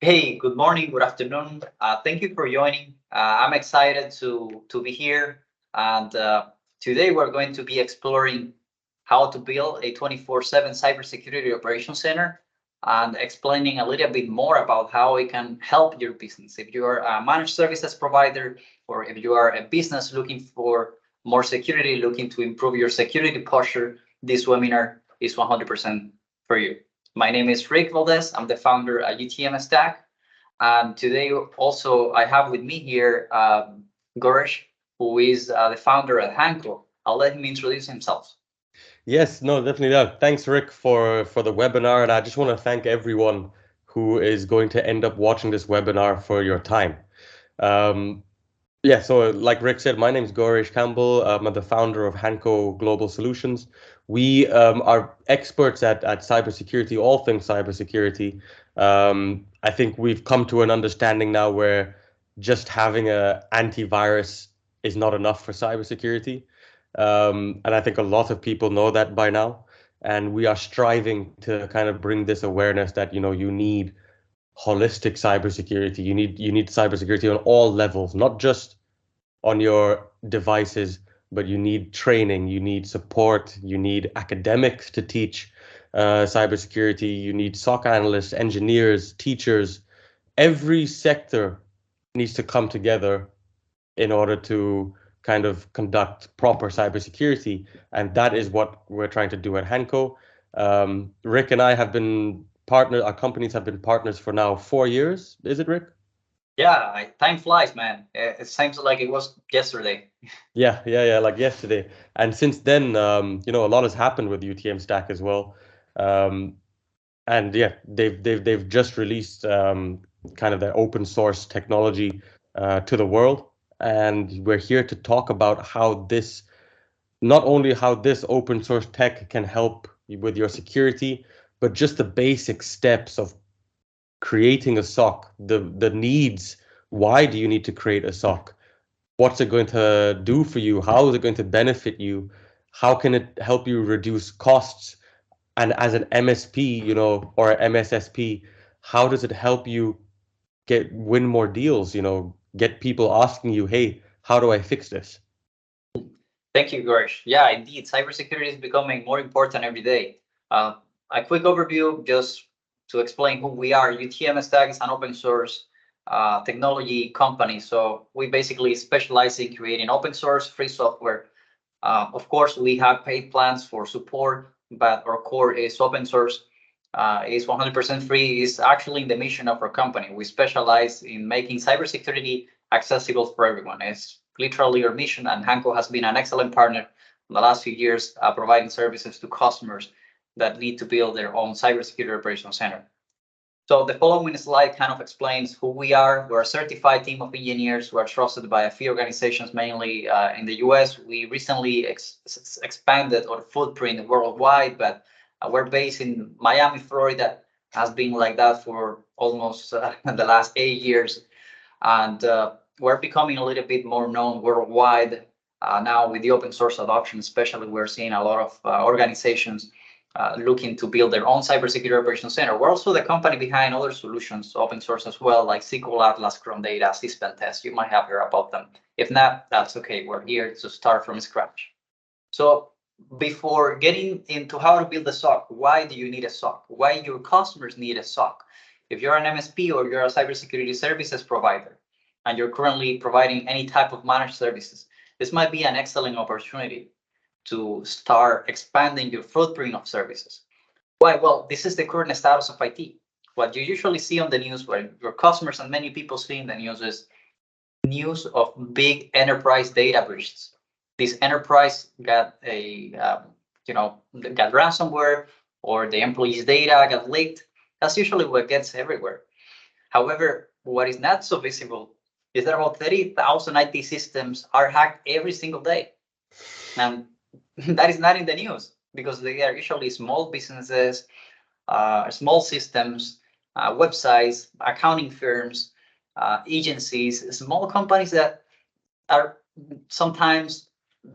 Hey, good morning, good afternoon. Thank you for joining. I'm excited to be here. And today we're going to be exploring how to build a 24/7 cybersecurity operations center and explaining a little bit more about how it can help your business. If you are a managed services provider or if you are a business looking for more security, looking to improve your security posture, this webinar is 100% for you. My name is Rick Valdez. I'm the founder at UTM Stack. And today also I have with me here Goresh, who is the founder at Hanko. I'll let him introduce himself. Yes, no, definitely that. Thanks, Rick, for the webinar, and I just want to thank everyone who is going to end up watching this webinar for your time. Um, yeah, so like Rick said, my name is Goresh Campbell. I'm the founder of Hanko Global Solutions. We are experts at cybersecurity, all things cybersecurity. I think we've come to an understanding now where just having a antivirus is not enough for cybersecurity. And I think a lot of people know that by now. And we are striving to kind of bring this awareness that, you need holistic cybersecurity. You need cybersecurity on all levels, not just on your devices, but you need training, you need support, you need academics to teach cybersecurity, you need SOC analysts, engineers, teachers. Every sector needs to come together in order to kind of conduct proper cybersecurity. And that is what we're trying to do at Hanko. Rick and I have been partners, our companies have been partners for now 4 years. Is it, Rick? Yeah, time flies, man. It seems like it was yesterday. Yeah, like yesterday. And since then, a lot has happened with UTM Stack as well. Um, and yeah, they've just released kind of their open source technology to the world. And we're here to talk about how this, not only how this open source tech can help with your security, but just the basic steps of creating a SOC, the needs. Why do you need to create a SOC? What's it going to do for you? How is it going to benefit you? How can it help you reduce costs? And as an MSP, or MSSP, how does it help you win more deals? Get people asking you, hey, how do I fix this? Thank you, Goresh. Yeah, indeed, cybersecurity is becoming more important every day. Uh, a quick overview, just to explain who we are. UTM Stack is an open source technology company. So we basically specialize in creating open source free software. Of course, we have paid plans for support, but our core is open source. Is 100% free. Is actually the mission of our company. We specialize in making cybersecurity accessible for everyone. It's literally our mission, and Hanko has been an excellent partner in the last few years, providing services to customers that need to build their own cybersecurity operations center. So the following slide kind of explains who we are. We're a certified team of engineers who are trusted by a few organizations, mainly in the US. We recently expanded our footprint worldwide, but we're based in Miami, Florida. Has been like that for almost the last 8 years. And we're becoming a little bit more known worldwide now with the open source adoption, especially we're seeing a lot of organizations looking to build their own cybersecurity operations center. We're also the company behind other solutions, open source as well, like SQL Atlas, Chrome Data, Syspen Test. You might have heard about them. If not, that's okay. We're here to start from scratch. So before getting into how to build a SOC, why do you need a SOC? Why your customers need a SOC? If you're an MSP or you're a cybersecurity services provider, and you're currently providing any type of managed services, this might be an excellent opportunity to start expanding your footprint of services. Why? Well, this is the current status of IT. What you usually see on the news, where your customers and many people see in the news, is news of big enterprise data breaches. This enterprise got got ransomware, or the employee's data got leaked. That's usually what gets everywhere. However, what is not so visible is that about 30,000 IT systems are hacked every single day. And that is not in the news because they are usually small businesses, small systems, websites, accounting firms, agencies, small companies that are sometimes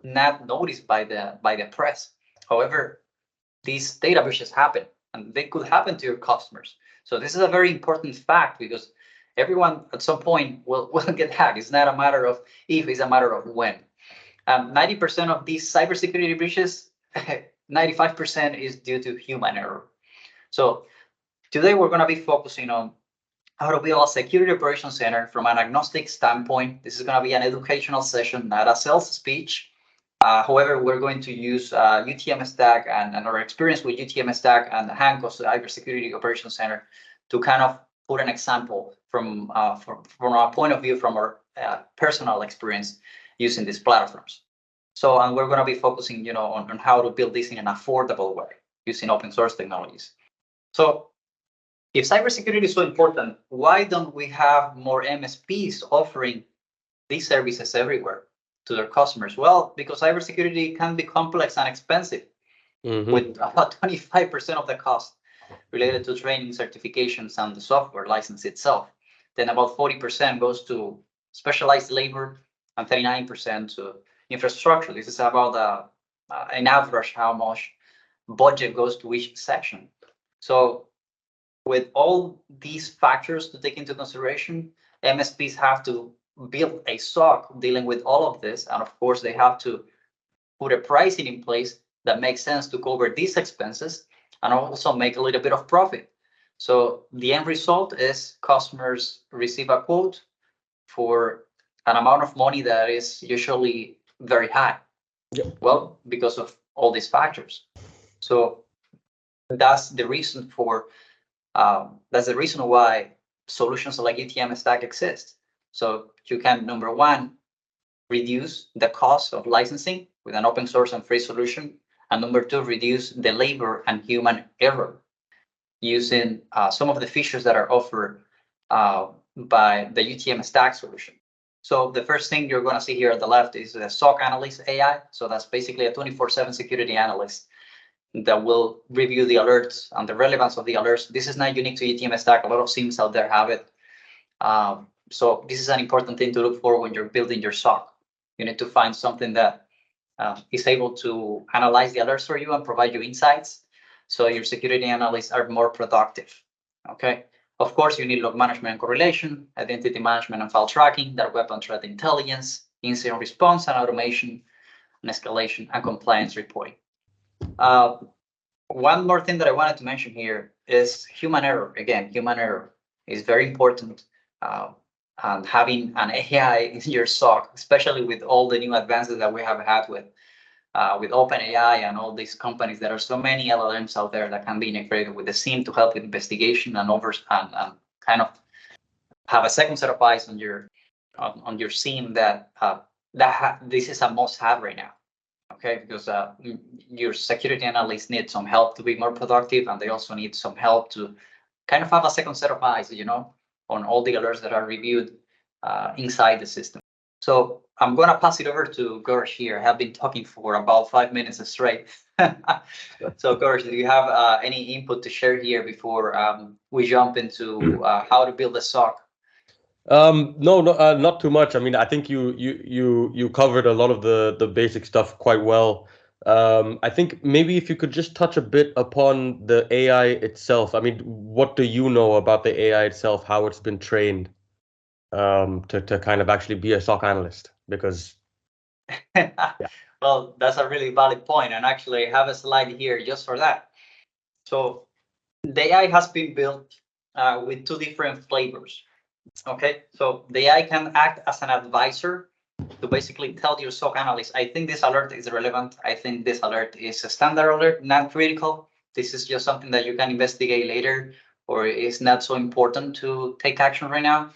not noticed by the press. However, these data breaches happen, and they could happen to your customers. So this is a very important fact because everyone at some point will get hacked. It's not a matter of if, it's a matter of when. 90% of these cybersecurity breaches, 95% is due to human error. So today we're going to be focusing on how to build a security operations center from an agnostic standpoint. This is going to be an educational session, not a sales speech. However, we're going to use UTM Stack and our experience with UTM Stack and the Hanco's Cybersecurity Operations Center to kind of put an example from our point of view, from our personal experience using these platforms. So, and we're going to be focusing, on how to build this in an affordable way using open source technologies. So, if cybersecurity is so important, why don't we have more MSPs offering these services everywhere to their customers? Well, because cybersecurity can be complex and expensive, with about 25% of the cost related to training, certifications, and the software license itself. Then about 40% goes to specialized labor and 39% to infrastructure. This is about an average how much budget goes to each section. So with all these factors to take into consideration, MSPs have to build a SOC dealing with all of this. And of course, they have to put a pricing in place that makes sense to cover these expenses and also make a little bit of profit. So the end result is customers receive a quote for an amount of money that is usually very high. Yep. Well, because of all these factors. So that's the reason why solutions like UTM Stack exist. So you can, number one, reduce the cost of licensing with an open source and free solution. And number two, reduce the labor and human error using some of the features that are offered by the UTM Stack solution. So the first thing you're going to see here at the left is the SOC Analyst AI. So that's basically a 24/7 security analyst that will review the alerts and the relevance of the alerts. This is not unique to UTM Stack. A lot of SIEMs out there have it. So this is an important thing to look for when you're building your SOC. You need to find something that is able to analyze the alerts for you and provide you insights, so your security analysts are more productive. Okay. Of course, you need log management and correlation, identity management and file tracking, that weapon threat intelligence, incident response and automation, and escalation and compliance reporting. One more thing that I wanted to mention here is human error. Again, human error is very important. And having an AI in your SOC, especially with all the new advances that we have had with OpenAI and all these companies, there are so many LLMs out there that can be integrated with the SIEM to help with investigation and kind of have a second set of eyes on your SIEM this is a must-have right now. Okay, because your security analysts need some help to be more productive, and they also need some help to kind of have a second set of eyes, on all the alerts that are reviewed inside the system. So I'm going to pass it over to Gersh here. I have been talking for about 5 minutes straight. So Gersh, do you have any input to share here before we jump into how to build a SOC? No, not too much. I mean, I think you covered a lot of the basic stuff quite well. I think maybe if you could just touch a bit upon the AI itself. I mean, what do you know about the AI itself, how it's been trained to kind of actually be a SOC analyst? Because Well, that's a really valid point, and actually I have a slide here just for that. So the AI has been built with two different flavors. Okay, so the AI can act as an advisor to basically tell your SOC analyst, I think this alert is relevant. I think this alert is a standard alert, not critical. This is just something that you can investigate later, or is not so important to take action right now.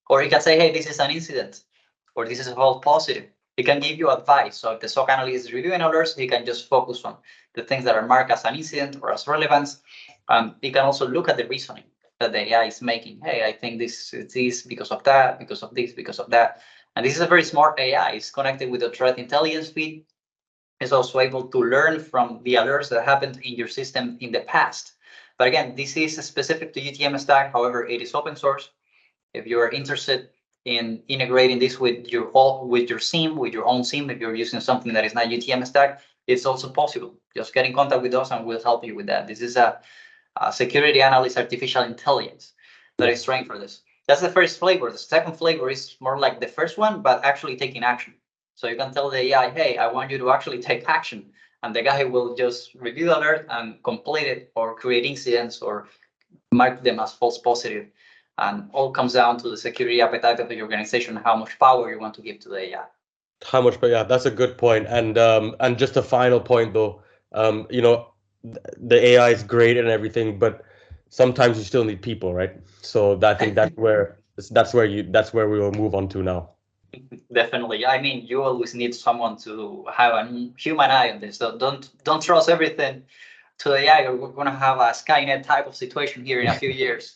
Or you can say, hey, this is an incident, or this is a false positive. He can give you advice. So if the SOC analyst is reviewing alerts, he can just focus on the things that are marked as an incident or as relevance. He can also look at the reasoning that the AI is making. Hey, I think this is this because of that, because of this, because of that. And this is a very smart AI. It's connected with the threat intelligence feed. It's also able to learn from the alerts that happened in your system in the past. But again, this is specific to UTM Stack. However, it is open source. If you are interested in integrating this with your SIEM, with your own SIEM, if you're using something that is not UTM Stack, it's also possible. Just get in contact with us and we'll help you with that. This is a security analyst artificial intelligence that is trained for this. That's the first flavor. The second flavor is more like the first one, but actually taking action. So you can tell the AI, hey, I want you to actually take action. And the guy will just review the alert and complete it or create incidents or mark them as false positive. And all comes down to the security appetite of the organization, how much power you want to give to the AI. How much, but yeah, that's a good point. And just a final point though, the AI is great and everything, but sometimes you still need people, right? So I think that's where we will move on to now. Definitely. I mean, you always need someone to have a human eye on this. So don't trust everything to the AI. We're going to have a Skynet type of situation here in a few years.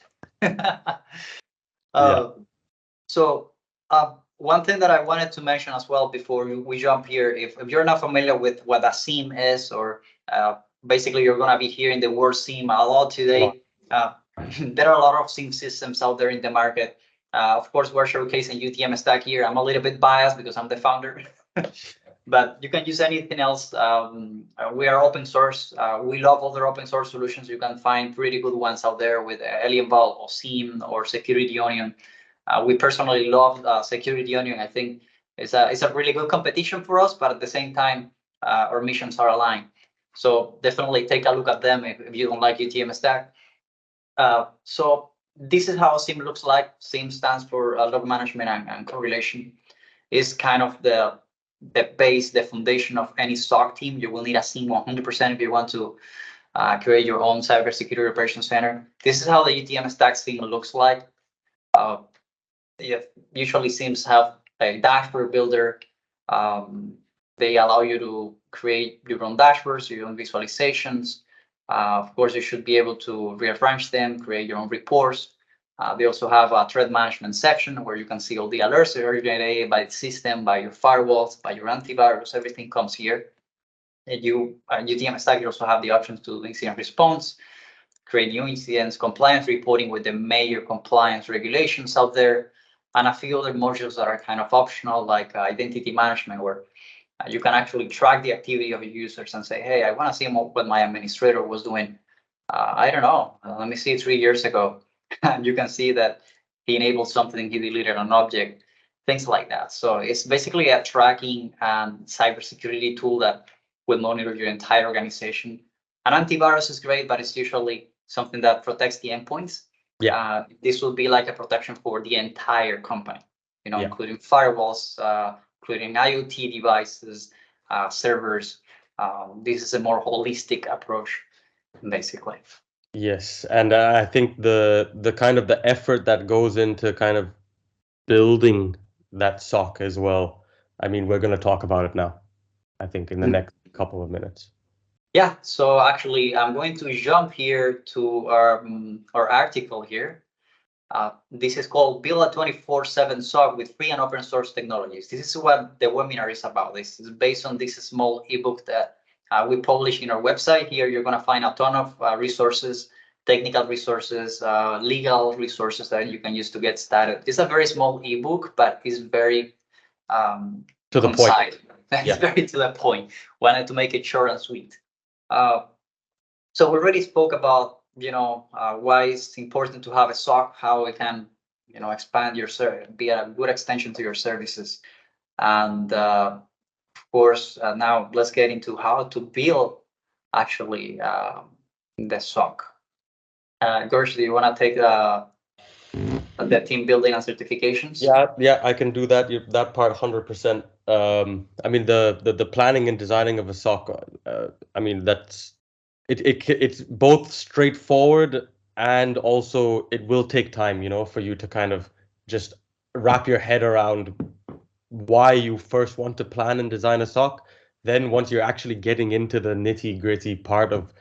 So one thing that I wanted to mention as well before we jump here, if you're not familiar with what a SIEM is, or basically you're going to be hearing the word SIEM a lot today. There are a lot of SIEM systems out there in the market. Of course, we're showcasing UTM Stack here. I'm a little bit biased because I'm the founder, but you can use anything else. We are open source. We love other open source solutions. You can find pretty good ones out there with Alienval or SIEM or Security Onion. We personally love Security Onion. I think it's a really good competition for us, but at the same time, our missions are aligned. So definitely take a look at them if you don't like UTM Stack. So this is how SIEM looks like. SIEM stands for log management and correlation. Is kind of the base, the foundation of any SOC team. You will need a SIEM 100% if you want to create your own cybersecurity operations center. This is how the UTM Stack SIEM looks like. Usually SIEMs have a dashboard builder. They allow you to create your own dashboards, your own visualizations. Of course, you should be able to rearrange them, create your own reports. They also have a threat management section where you can see all the alerts that are generated by the system, by your firewalls, by your antivirus. Everything comes here. And UTM Stack, you also have the options to do incident response, create new incidents, compliance reporting with the major compliance regulations out there, and a few other modules that are kind of optional, like identity management, where you can actually track the activity of your users and say, hey, I want to see what my administrator was doing. I don't know. Let me see 3 years ago. And you can see that he enabled something, he deleted an object, things like that. So it's basically a tracking and cybersecurity tool that will monitor your entire organization. And antivirus is great, but it's usually something that protects the endpoints. This will be like a protection for the entire company, including firewalls, including IoT devices, servers. This is a more holistic approach, basically. Yes, and I think the kind of the effort that goes into kind of building that SOC as well. I mean, we're going to talk about it now, I think, in the next couple of minutes. Yeah, so actually, I'm going to jump here to our article here. This is called Build a 24/7 SOC with free and open source technologies. This is what the webinar is about. This is based on this small ebook that we publish in our website. Here, you're going to find a ton of resources, technical resources, legal resources that you can use to get started. It's a very small ebook, but it's very to the point. It's very to the point. Wanted to make it short and sweet. So we already spoke about why it's important to have a SOC, how it can expand your service, be a good extension to your services, and of course now let's get into how to build actually the SOC. Gersh, do you want to take the team building and certifications? Yeah, I can do that. That part 100%. I mean the planning and designing of a SOC. I mean it's both straightforward and also it will take time, for you to kind of just wrap your head around why you first want to plan and design a SOC. Then once you're actually getting into the nitty-gritty part of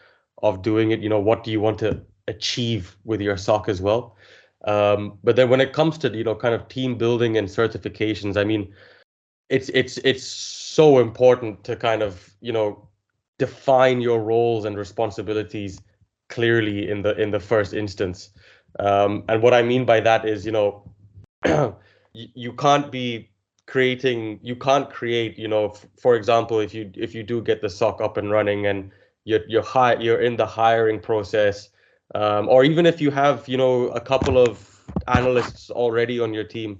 doing it, what do you want to achieve with your SOC as well. But then when it comes to, kind of team building and certifications, I mean, it's so important to kind of, define your roles and responsibilities clearly in the first instance. And what I mean by that is, you can't create, for example, if you do get the SOC up and running and you're in the hiring process, or even if you have, a couple of analysts already on your team,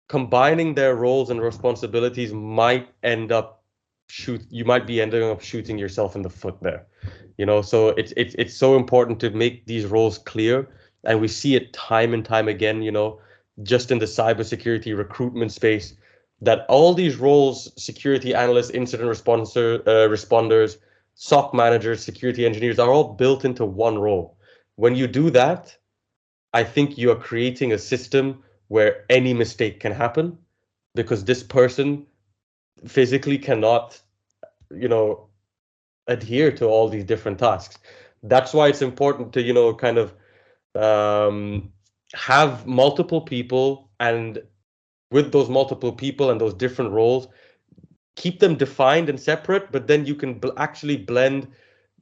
combining their roles and responsibilities might you might be ending up shooting yourself in the foot there. So it's so important to make these roles clear, and we see it time and time again, just in the cybersecurity recruitment space, that all these roles, security analysts, incident responders, SOC managers, security engineers, are all built into one role. When you do that, I think you are creating a system where any mistake can happen, because this person physically cannot, adhere to all these different tasks. That's why it's important to, kind of have multiple people, and with those multiple people and those different roles, keep them defined and separate, but then you can actually blend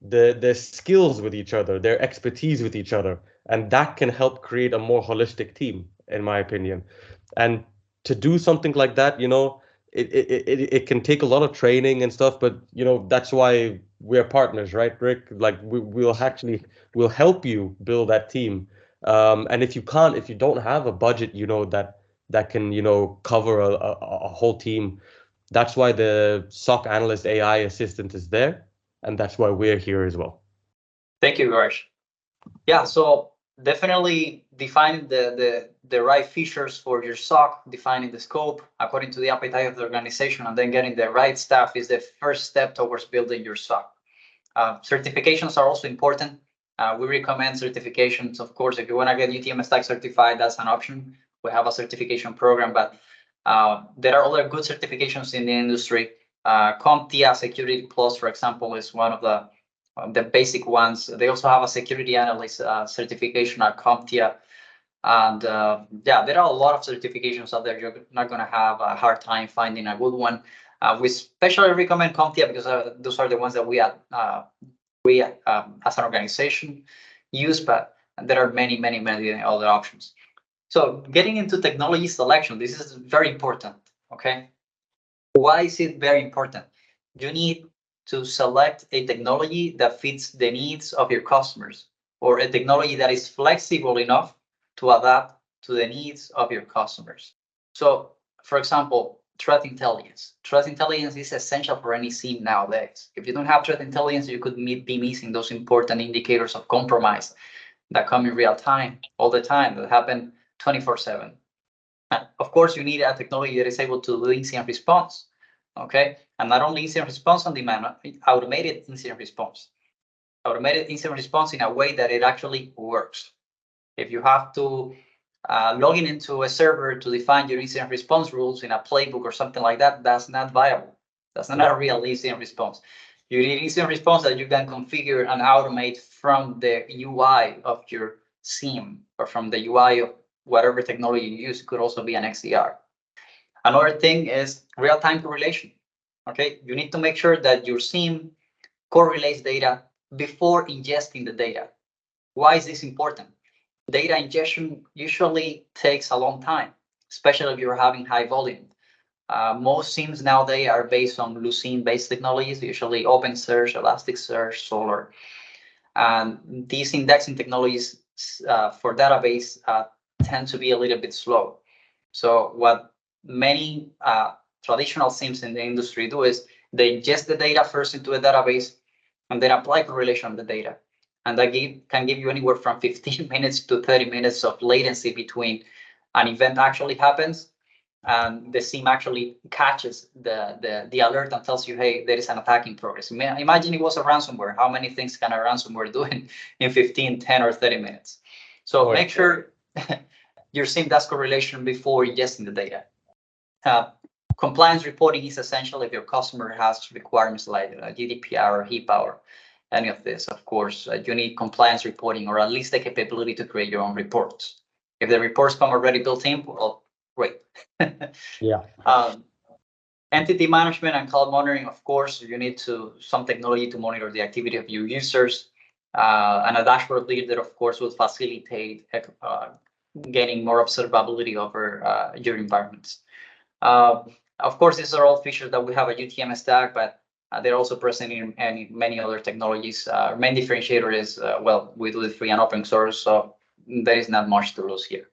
their skills with each other, their expertise with each other, and that can help create a more holistic team, in my opinion. And to do something like that, it can take a lot of training and stuff, but that's why we're partners, right, Rick? Like we'll help you build that team. And if you don't have a budget, that can cover a whole team, that's why the SOC analyst AI assistant is there, and that's why we're here as well. Thank you, Garsh. Yeah, so definitely defining the right features for your SOC, defining the scope according to the appetite of the organization, and then getting the right staff is the first step towards building your SOC. Certifications are also important. We recommend certifications. Of course, if you want to get UTM Stack certified, that's an option. We have a certification program, but there are other good certifications in the industry. CompTIA Security Plus, for example, is one of the basic ones. They also have a security analyst certification at CompTIA. And yeah, there are a lot of certifications out there. You're not going to have a hard time finding a good one. We especially recommend CompTIA because those are the ones that we as an organization use, but there are many other options. So getting into technology selection, this is very important, okay? Why is it very important? You need to select a technology that fits the needs of your customers, or a technology that is flexible enough to adapt to the needs of your customers. So, for example, threat intelligence. Threat intelligence is essential for any SIEM nowadays. If you don't have threat intelligence, you could be missing those important indicators of compromise that come in real time, all the time, that happen 24/7. And of course, you need a technology that is able to do incident response, okay? And not only incident response on demand, automated incident response. Automated incident response in a way that it actually works. If you have to log into a server to define your incident response rules in a playbook or something like that, that's not viable. That's not a real incident response. You need incident response that you can configure and automate from the UI of your SIEM or from the UI of whatever technology you use. It could also be an XDR. Another thing is real-time correlation. Okay, you need to make sure that your SIEM correlates data before ingesting the data. Why is this important? Data ingestion usually takes a long time, especially if you're having high volume. Most SIEMs nowadays are based on Lucene-based technologies, usually OpenSearch, Elasticsearch, Solr. And these indexing technologies for database tend to be a little bit slow. So what many traditional SIEMs in the industry do is they ingest the data first into a database and then apply correlation on the data. And that can give you anywhere from 15 minutes to 30 minutes of latency between an event actually happens and the SIEM actually catches the alert and tells you, hey, there is an attack in progress. Imagine it was a ransomware. How many things can a ransomware do in 15, 10, or 30 minutes? So make sure your SIEM does correlation before ingesting the data. Compliance reporting is essential if your customer has requirements like GDPR or HIPAA or any of this. Of course, you need compliance reporting or at least the capability to create your own reports. If the reports come already built in, well, great. Yeah. Entity management and cloud monitoring, of course, you need some technology to monitor the activity of your users. And a dashboard leader, of course, will facilitate gaining more observability over your environments. Of course, these are all features that we have at UTM Stack, but They're also present in many other technologies. Main differentiator is, well, we do it free and open source, so there is not much to lose here.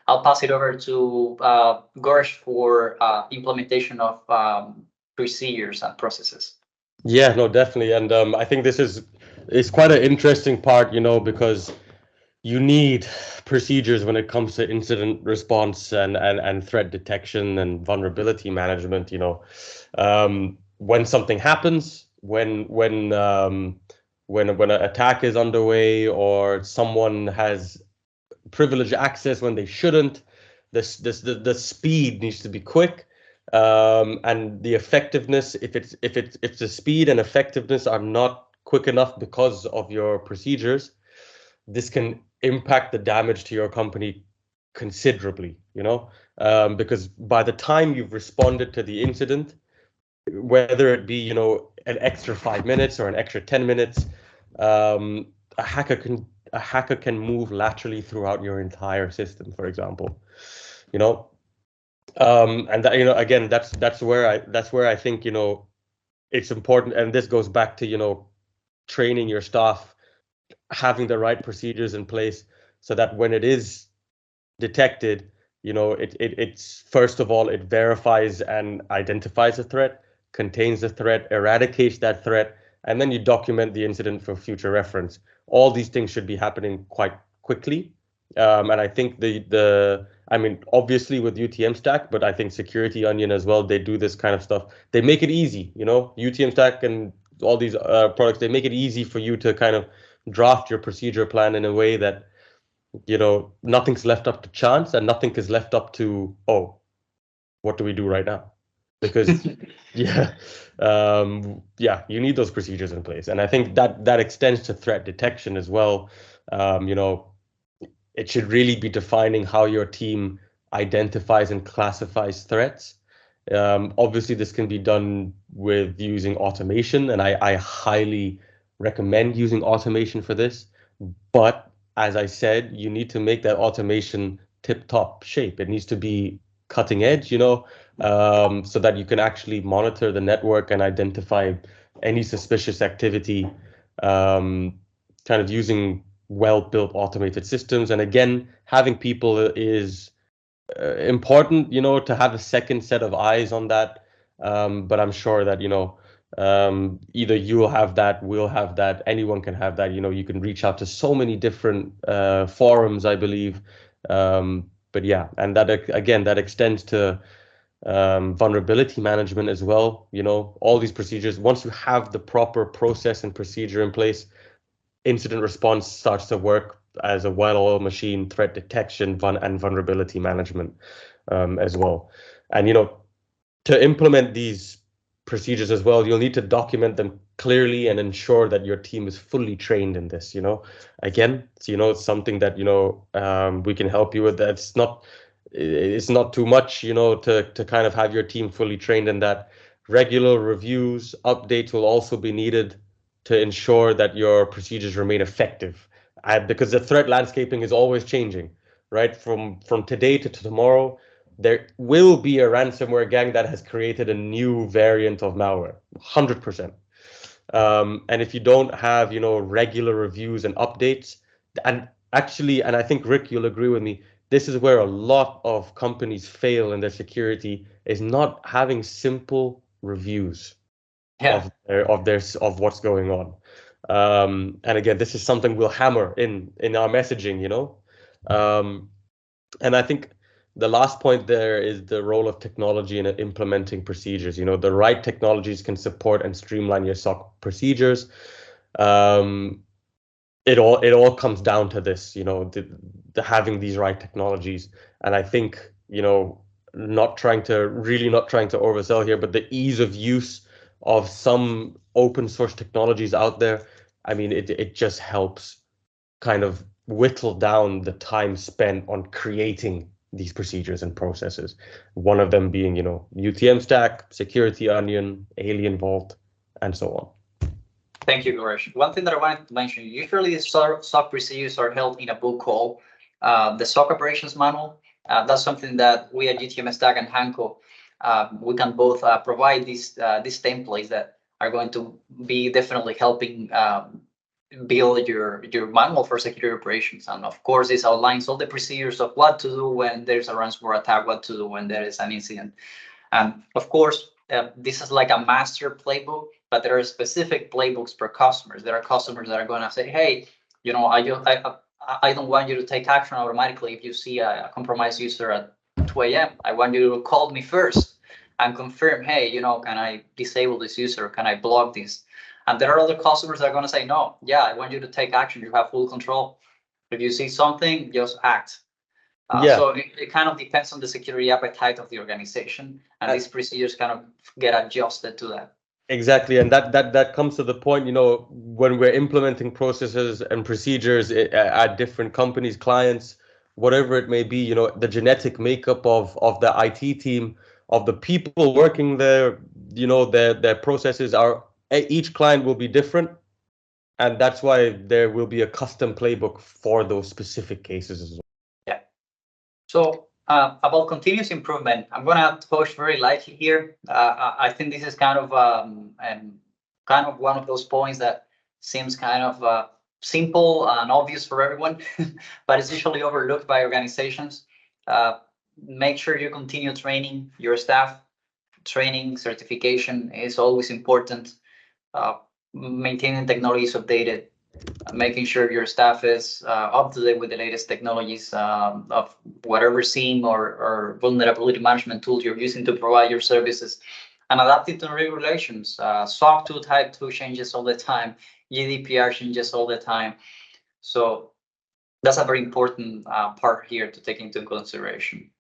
I'll pass it over to Gorsh for implementation of procedures and processes. Yeah, no, definitely. And I think this is quite an interesting part, because you need procedures when it comes to incident response and threat detection and vulnerability management. When something happens, when an attack is underway, or someone has privileged access when they shouldn't, the speed needs to be quick, and the effectiveness, if the speed and effectiveness are not quick enough because of your procedures, this can impact the damage to your company considerably, because by the time you've responded to the incident, whether it be, an extra 5 minutes or an extra 10 minutes, a hacker can move laterally throughout your entire system, for example, and that, again, that's where I think, it's important. And this goes back to, training your staff, having the right procedures in place, so that when it is detected, it's first of all, it verifies and identifies a threat, contains the threat, eradicates that threat, and then you document the incident for future reference. All these things should be happening quite quickly. And I think obviously with UTM Stack, but I think Security Onion as well, they do this kind of stuff. They make it easy, UTM Stack and all these products, they make it easy for you to kind of draft your procedure plan in a way that, nothing's left up to chance, and nothing is left up to, oh, what do we do right now? Because yeah, you need those procedures in place. And I think that extends to threat detection as well. It should really be defining how your team identifies and classifies threats. Obviously, this can be done with using automation, and I highly recommend using automation for this. But as I said, you need to make that automation tip-top shape. It needs to be cutting edge, so that you can actually monitor the network and identify any suspicious activity, kind of using well-built automated systems. And again, having people is important, to have a second set of eyes on that. But I'm sure that, either you'll have that, we'll have that, anyone can have that. You can reach out to so many different forums, I believe. But yeah, and that, again, that extends to vulnerability management as well. All these procedures, once you have the proper process and procedure in place, incident response starts to work as a well-oiled machine, threat detection and vulnerability management as well. And, to implement these procedures as well, you'll need to document them clearly and ensure that your team is fully trained in this. Again, it's something that, we can help you with. It's not too much, to kind of have your team fully trained in that. Regular reviews, updates will also be needed to ensure that your procedures remain effective, because the threat landscaping is always changing, right? From today to tomorrow, there will be a ransomware gang that has created a new variant of malware, 100%. And if you don't have, regular reviews and updates, and I think, Rick, you'll agree with me, this is where a lot of companies fail in their security, is not having simple reviews of what's going on. And again, this is something we'll hammer in our messaging, and I think the last point there is the role of technology in implementing procedures. The right technologies can support and streamline your SOC procedures. It all comes down to this, the having these right technologies. And I think, not trying to oversell here, but the ease of use of some open source technologies out there, I mean, it just helps kind of whittle down the time spent on creating these procedures and processes. One of them being, UTM Stack, Security Onion, Alien Vault, and so on. Thank you, Goresh. One thing that I wanted to mention, usually SOC procedures are held in a book called the SOC Operations Manual. That's something that we at UTM Stack and Hanko, we can both provide these templates that are going to be definitely helping build your manual for security operations. And of course, this outlines all the procedures of what to do when there's a ransomware attack, what to do when there is an incident. And of course, this is like a master playbook, but there are specific playbooks per customers. There are customers that are going to say, hey, I don't want you to take action automatically if you see a compromised user at 2 a.m. I want you to call me first and confirm, hey, can I disable this user? Can I block this? And there are other customers that are going to say, no, yeah, I want you to take action. You have full control. If you see something, just act. So it kind of depends on the security appetite of the organization, and these procedures kind of get adjusted to that. Exactly, and that comes to the point, when we're implementing processes and procedures at different companies, clients, whatever it may be, the genetic makeup of the IT team, of the people working there, their processes are, each client will be different, and that's why there will be a custom playbook for those specific cases as well. Yeah. So about continuous improvement, I'm gonna push very lightly here. I think this is kind of one of those points that seems kind of simple and obvious for everyone, but it's usually overlooked by organizations. Make sure you continue training your staff. Training, certification is always important. Maintaining technology is updated. Making sure your staff is up to date with the latest technologies of whatever SIEM or vulnerability management tools you're using to provide your services, and adapting to regulations. SOC 2 Type 2 changes all the time, GDPR changes all the time. So that's a very important part here to take into consideration.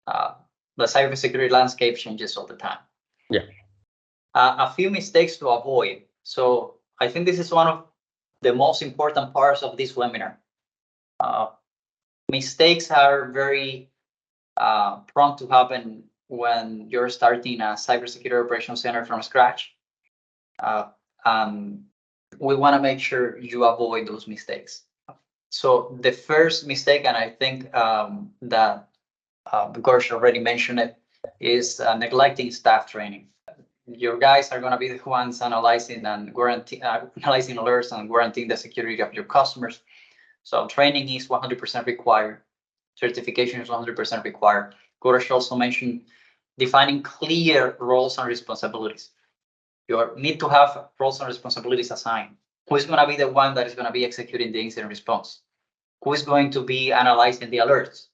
The cybersecurity landscape changes all the time. Yeah. A few mistakes to avoid. So I think this is one of the most important parts of this webinar. Mistakes are very prone to happen when you're starting a cybersecurity operations center from scratch. We want to make sure you avoid those mistakes. So the first mistake, and I think that Gorsh already mentioned it, is neglecting staff training. Your guys are going to be the ones analyzing analyzing alerts and guaranteeing the security of your customers. So training is 100% required. Certification is 100% required. Gorsh also mentioned defining clear roles and responsibilities. You need to have roles and responsibilities assigned. Who is going to be the one that is going to be executing the incident response? Who is going to be analyzing the alerts?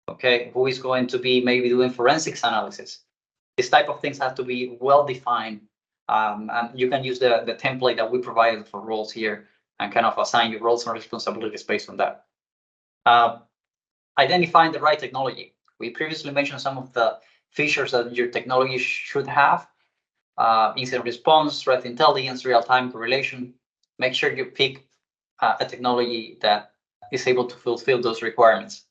Okay, who is going to be maybe doing forensics analysis? This type of things have to be well defined, and you can use the template that we provided for roles here and kind of assign your roles and responsibilities based on that. Identifying the right technology. We previously mentioned some of the features that your technology should have. Incident response, threat intelligence, real-time correlation. Make sure you pick a technology that is able to fulfill those requirements.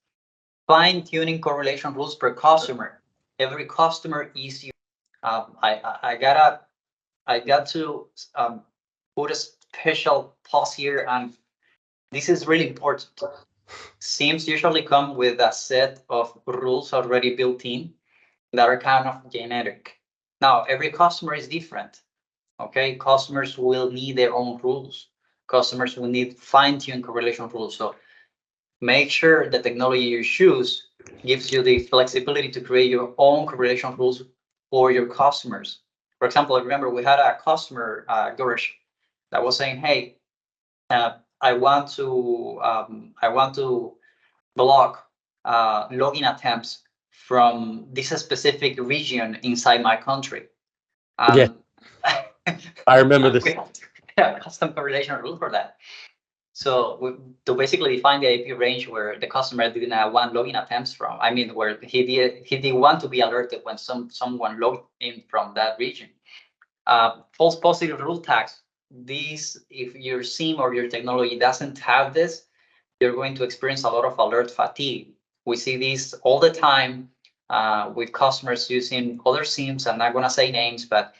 Fine-tuning correlation rules per customer. Every customer is unique. I got to put a special pause here, and this is really important. SIEMs usually come with a set of rules already built in that are kind of generic. Now, every customer is different. Okay, customers will need their own rules. Customers will need fine-tuned correlation rules. So make sure the technology you choose gives you the flexibility to create your own correlation rules for your customers. For example, I remember we had a customer, Gurish, that was saying, "Hey, I want to block login attempts from this specific region inside my country." Yeah, I remember this. We have a custom correlation rule for that. So to basically define the IP range where the customer didn't want login attempts from, I mean, where he did want to be alerted when someone logged in from that region. False positive rule tags. These, if your SIEM or your technology doesn't have this, you're going to experience a lot of alert fatigue. We see this all the time with customers using other SIEMs. I'm not going to say names, but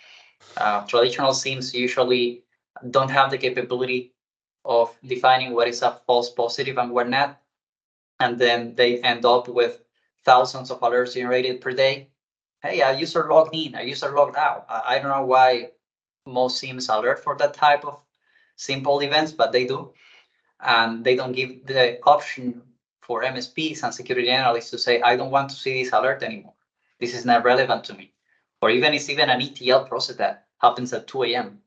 traditional SIEMs usually don't have the capability of defining what is a false positive and what not. And then they end up with thousands of alerts generated per day. Hey, a user logged in, a user logged out. I don't know why most SIEMs alert for that type of simple events, but they do. And they don't give the option for MSPs and security analysts to say, I don't want to see this alert anymore. This is not relevant to me. Or it's even an ETL process that happens at 2 a.m.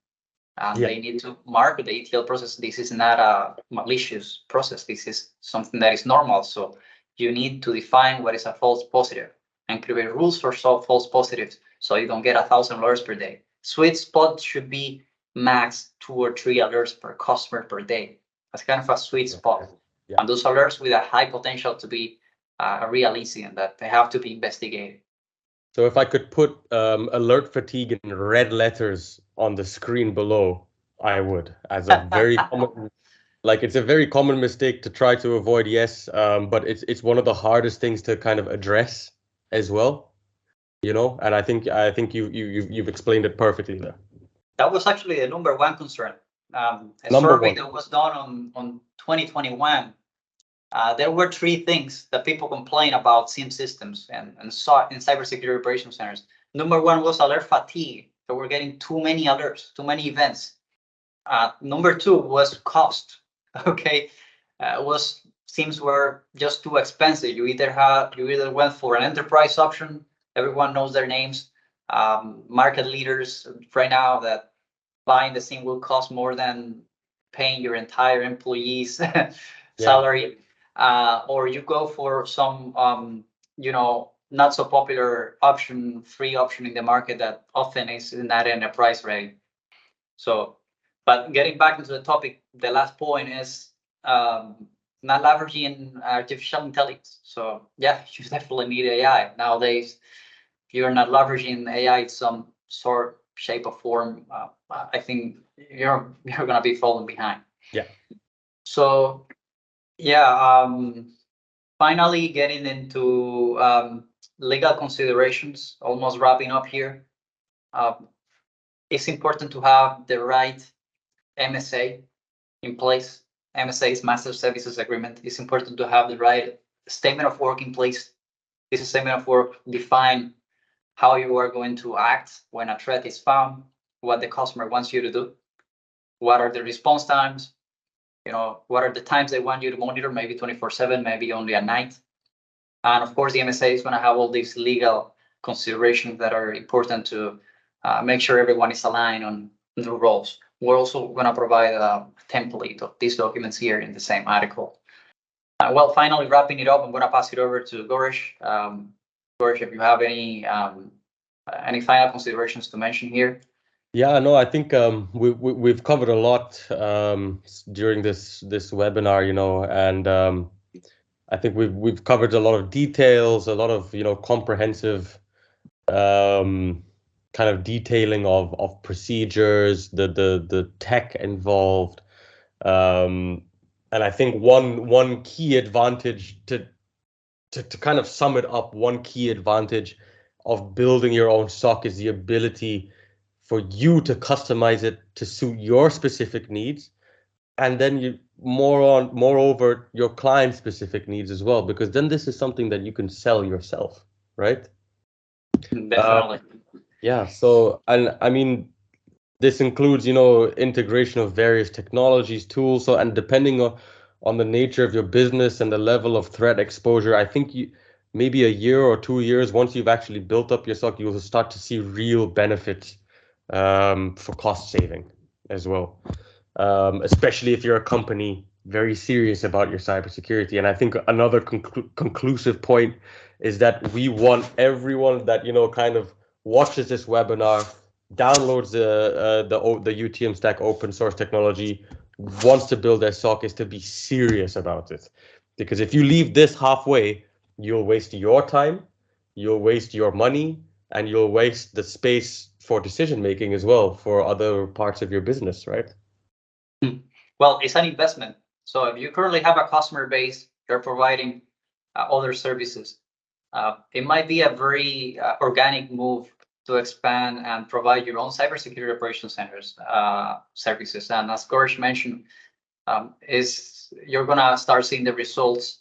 And they need to mark the ETL process. This is not a malicious process. This is something that is normal. So you need to define what is a false positive and create rules for false positives so you don't get 1,000 alerts per day. Sweet spot should be max 2 or 3 alerts per customer per day. That's kind of a sweet spot. Yeah. And those alerts with a high potential to be a real incident that they have to be investigated. So if I could put alert fatigue in red letters on the screen below, I would, as a very common, like it's a very common mistake to try to avoid, yes, but it's one of the hardest things to kind of address as well, you know. And I think you've explained it perfectly there. That was actually the number one concern. A survey that was done on 2021. There were 3 things that people complain about SIEM systems and SOC in cybersecurity operations centers. Number 1 was alert fatigue. So we're getting too many alerts, too many events. Number 2 was cost. Okay, SIEMs were just too expensive. You either went for an enterprise option. Everyone knows their names. Market leaders right now that buying the SIEM will cost more than paying your entire employee's salary. Or you go for some, not so popular free option in the market that often is not in a price range. So, but getting back into the topic, the last point is not leveraging artificial intelligence. So yeah, you definitely need AI nowadays. If you're not leveraging AI in some sort, shape, or form, I think you're gonna be falling behind. Yeah. So. Yeah, finally getting into legal considerations, almost wrapping up here. It's important to have the right MSA in place. MSA is Master Services Agreement. It's important to have the right statement of work in place. This statement of work define how you are going to act when a threat is found, what the customer wants you to do, what are the response times, what are the times they want you to monitor, maybe 24/7, maybe only at night. And of course, the MSA is going to have all these legal considerations that are important to make sure everyone is aligned on the roles. We're also going to provide a template of these documents here in the same article. Well, finally, wrapping it up, I'm going to pass it over to Goresh. Goresh, if you have any final considerations to mention here. Yeah, no, I think we've covered a lot during this webinar, and I think we've covered a lot of details, a lot of comprehensive kind of detailing of procedures, the tech involved, and I think one key advantage to kind of sum it up, one key advantage of building your own SOC is the ability for you to customize it to suit your specific needs, and then moreover your client specific needs as well, because then this is something that you can sell yourself, right? Definitely. Yeah. So, and I mean, this includes integration of various technologies, tools. So, and depending on the nature of your business and the level of threat exposure, I think maybe a year or 2 years, once you've actually built up your SOC, you'll start to see real benefits for cost saving as well, especially if you're a company very serious about your cybersecurity. And I think another conclusive point is that we want everyone that kind of watches this webinar, downloads the UTM Stack open source technology, wants to build their SOC, is to be serious about it. Because if you leave this halfway, you'll waste your time, you'll waste your money, and you'll waste the space for decision making as well for other parts of your business, right? Well, it's an investment. So if you currently have a customer base, you're providing other services. It might be a very organic move to expand and provide your own cybersecurity operations centers services. And as Goresh mentioned, you're gonna start seeing the results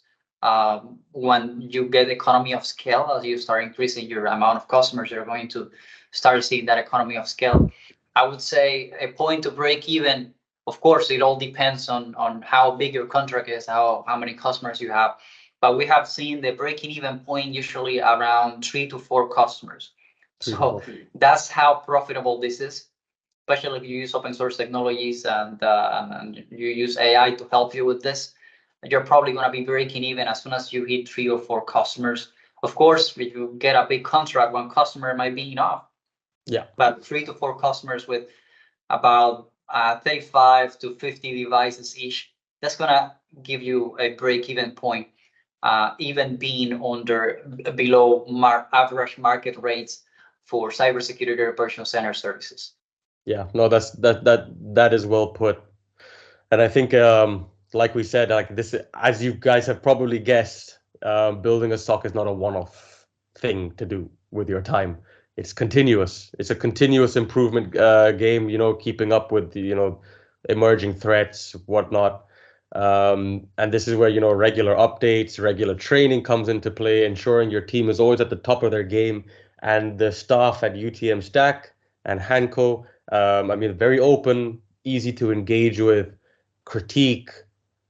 when you get economy of scale. As you start increasing your amount of customers, you're going to start seeing that economy of scale. I would say a point to break even. Of course, it all depends on how big your contract is, how many customers you have. But we have seen the breaking even point usually around 3 to 4 customers. So that's how profitable this is, especially if you use open source technologies and you use AI to help you with this. You're probably going to be breaking even as soon as you hit 3 or 4 customers. Of course, if you get a big contract, 1 customer might be enough. Yeah. But 3 to 4 customers with about 35 to 50 devices each, that's going to give you a break-even point, even being below average market rates for cybersecurity operations center services. Yeah, no, that is well put. And I think, like we said, like this, as you guys have probably guessed, building a SOC is not a one-off thing to do with your time. It's continuous. It's a continuous improvement game, keeping up with the, emerging threats, whatnot. And this is where, regular updates, regular training comes into play, ensuring your team is always at the top of their game. And the staff at UTM Stack and Hanko, very open, easy to engage with, critique,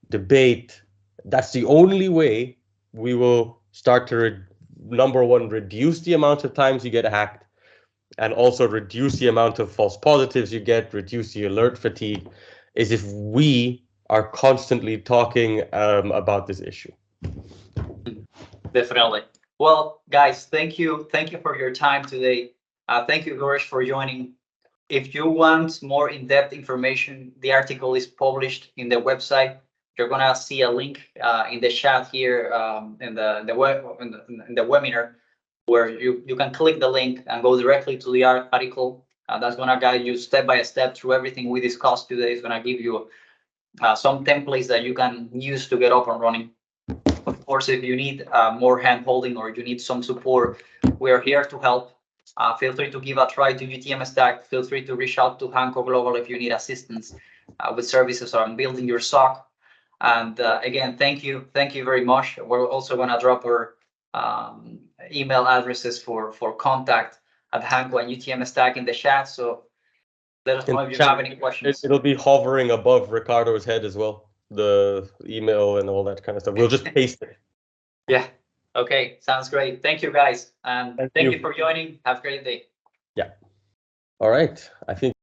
debate. That's the only way we will start to, number one, reduce the amount of times you get hacked, and also reduce the amount of false positives you get, reduce the alert fatigue, is if we are constantly talking about this issue. Definitely. Well, guys, thank you for your time today. Thank you, Goresh, for joining. If you want more in-depth information, the article is published in the website. You're gonna see a link in the chat here in the webinar, where you can click the link and go directly to the article. That's gonna guide you step by step through everything we discussed today. It's gonna give you some templates that you can use to get up and running. Of course, if you need more hand-holding or you need some support, we are here to help. Feel free to give a try to UTM Stack. Feel free to reach out to Hanko Global if you need assistance with services on building your SOC. And again, thank you very much. We're also going to drop our email addresses for contact at Hanko and UTM Stack in the chat. So let us know if you have any questions. It'll be hovering above Ricardo's head as well, the email and all that kind of stuff. We'll just paste it. Yeah. Okay. Sounds great. Thank you, guys. And thank you for joining. Have a great day. Yeah. All right. I think